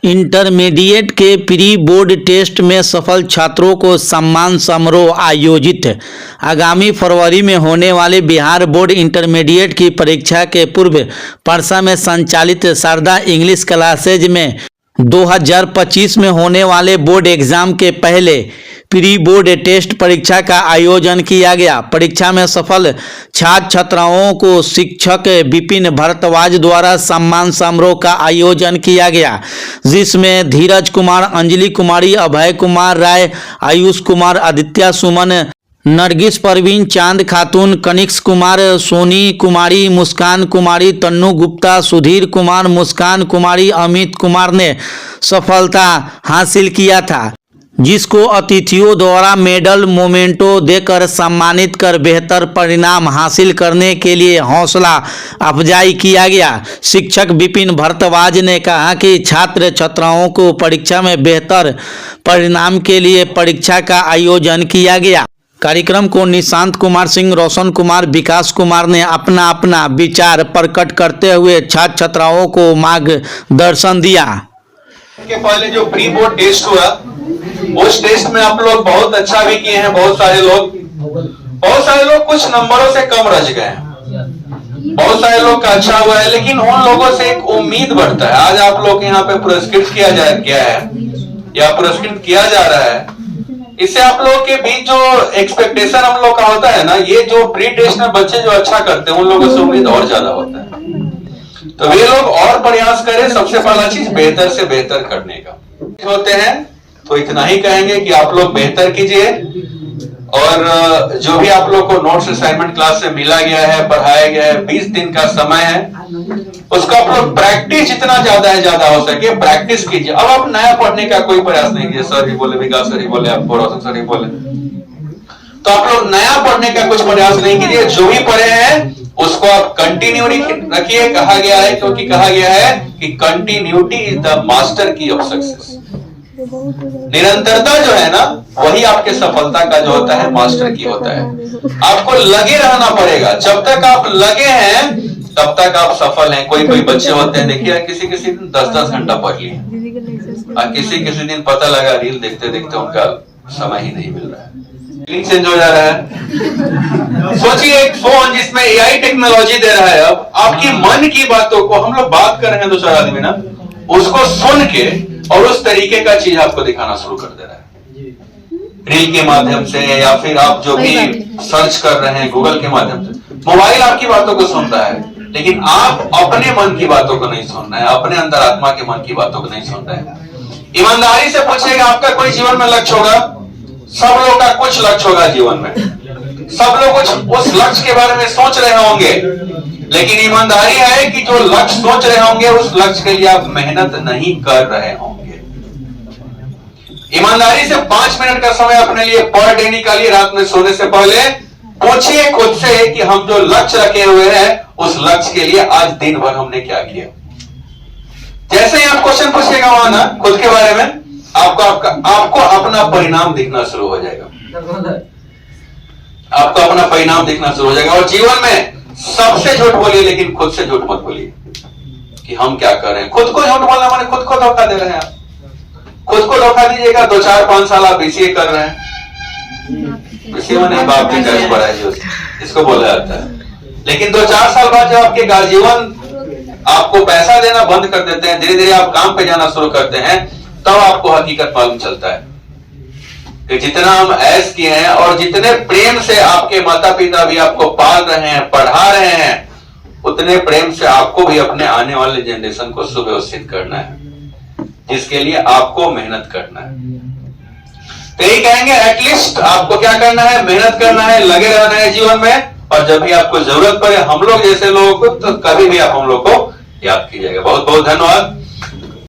Intermediate के pre board test में सफल छात्रों को सम्मान समारोह आयोजित। आगामी फरवरी में होने वाले बिहार बोर्ड इंटरमीडिएट की परीक्षा के पूर्व परसा में संचालित शारदा इंग्लिश क्लासेज में 2025 में होने वाले बोर्ड एग्जाम के पहले प्री बोर्ड टेस्ट परीक्षा का आयोजन किया गया। परीक्षा में सफल छात्र छात्राओं को शिक्षक विपिन भारद्वाज द्वारा सम्मान समारोह का आयोजन किया गया, जिसमें धीरज कुमार, अंजलि कुमारी, अभय कुमार राय, आयुष कुमार, आदित्य सुमन, नरगिस परवीन, चांद खातून, कनिक्स कुमार, सोनी कुमारी, मुस्कान कुमारी, तन्नू गुप्ता, सुधीर कुमार, मुस्कान कुमारी, अमित कुमार ने सफलता हासिल किया था, जिसको अतिथियों द्वारा मेडल मोमेंटो देकर सम्मानित कर बेहतर परिणाम हासिल करने के लिए हौसला अफजाई किया गया। शिक्षक विपिन भारद्वाज ने कहा कि छात्र छात्राओं को परीक्षा में बेहतर परिणाम के लिए परीक्षा का आयोजन किया गया। कार्यक्रम को निशांत कुमार सिंह, रोशन कुमार, विकास कुमार ने अपना अपना विचार प्रकट करते हुए छात्र छात्राओं को मार्गदर्शन दिया। के पहले जो प्री बोर्ड टेस्ट हुआ, उस टेस्ट में आप लोग बहुत अच्छा भी किए हैं। बहुत सारे लोग कुछ नंबरों से कम रह गए हैं। बहुत सारे लोग का अच्छा हुआ है, लेकिन उन लोगों से एक उम्मीद बढ़ता है। आज आप लोग यहाँ पे पुरस्कृत किया है या पुरस्कृत किया जा रहा है। इससे आप लोग के बीच जो एक्सपेक्टेशन हम लोग का होता है ना, ये जो प्री टेस्ट में बच्चे जो अच्छा करते हैं उन लोगों से उम्मीद और ज्यादा होता है। तो वे लोग और प्रयास करें। सबसे पहला चीज बेहतर से बेहतर करने का होते हैं। तो इतना ही कहेंगे कि आप लोग बेहतर कीजिए, और जो भी आप लोग को नोट्स असाइनमेंट क्लास से मिला गया है, पढ़ाया गया है, 20 दिन का समय है, उसका आप लोग प्रैक्टिस जितना ज्यादा हो सके प्रैक्टिस कीजिए। अब आप नया पढ़ने का कोई प्रयास नहीं कीजिए। सर ही बोले, विकास सर ही बोले, आपको रोशन सर ही बोले, तो आप लोग नया पढ़ने का कुछ प्रयास नहीं कीजिए। जो भी पढ़े हैं उसको आप कंटिन्यूटी रखिए। कहा गया है, क्योंकि कहा गया है कि कंटिन्यूटी इज द मास्टर की ऑफ सक्सेस। निरंतरता जो है ना, वही आपके सफलता का जो होता है मास्टर की होता है। आपको लगे रहना पड़ेगा। जब तक आप लगे हैं तब तक आप सफल हैं। कोई बच्चे होते हैं, देखिए किसी दिन 10-10 घंटा पढ़ लिए, और किसी दिन पता लगा रील देखते देखते उनका समय ही नहीं मिल रहा है, चेंज हो जा रहा है। सोचिए एक फोन जिसमें एआई टेक्नोलॉजी दे रहा है, अब आपकी मन की बातों को हम लोग बात कर रहे हैं, 2-4 आदमी ना, उसको सुन के और उस तरीके का चीज आपको दिखाना शुरू कर दे रहा है, रील के माध्यम से, या फिर आप जो भी सर्च कर रहे हैं गूगल के माध्यम से। मोबाइल आपकी बातों को सुनता है, लेकिन आप अपने मन की बातों को नहीं सुन रहे हैं, अपने अंदर आत्मा के मन की बातों को नहीं सुन रहे हैं। ईमानदारी से पूछिएगा, आपका कोई जीवन में लक्ष्य होगा? सब लोग का कुछ लक्ष्य होगा जीवन में। सब लोग कुछ उस लक्ष्य के बारे में सोच रहे होंगे, लेकिन ईमानदारी है कि जो लक्ष्य सोच रहे होंगे उस लक्ष्य के लिए आप मेहनत नहीं कर रहे होंगे। ईमानदारी से 5 मिनट का समय अपने लिए पर डे निकालिए। रात में सोने से पहले पूछिए खुद से कि हम जो लक्ष्य रखे हुए हैं उस लक्ष्य के लिए आज दिन भर हमने क्या किया। जैसे ही आप क्वेश्चन पूछिएगा वहां ना खुद के बारे में, आपको अपना परिणाम दिखना शुरू हो जाएगा। आपको अपना परिणाम दिखना शुरू हो जाएगा। और जीवन में सबसे झूठ बोलिए, लेकिन खुद से झूठ मत बोलिए कि हम क्या कर रहे हैं। खुद को झूठ बोलना माने खुद को धोखा दे रहे हैं आप। खुद को धोखा दीजिएगा। 2-4-5 साल आप बीसीए कर रहे हैं, बीसीए में बाप की कर्ज पड़ा है जो इसको बोला जाता है, लेकिन 2-4 साल बाद जब आपके गार्जियन आपको पैसा देना बंद कर देते हैं, धीरे धीरे आप काम पे जाना शुरू करते हैं, तब आपको हकीकत मालूम चलता है कि जितना हम ऐश किए हैं और जितने प्रेम से आपके माता पिता भी आपको पाल रहे हैं, पढ़ा रहे हैं, उतने प्रेम से आपको भी अपने आने वाले जनरेशन को सुव्यवस्थित करना है, जिसके लिए आपको मेहनत करना है। तो यही कहेंगे, एटलीस्ट आपको क्या करना है, मेहनत करना है, लगे रहना है जीवन में, और जब भी आपको जरूरत पड़े हम लोग जैसे लोगों को, तो कभी भी आप हम लोग को याद कीजिएगा। बहुत बहुत धन्यवाद।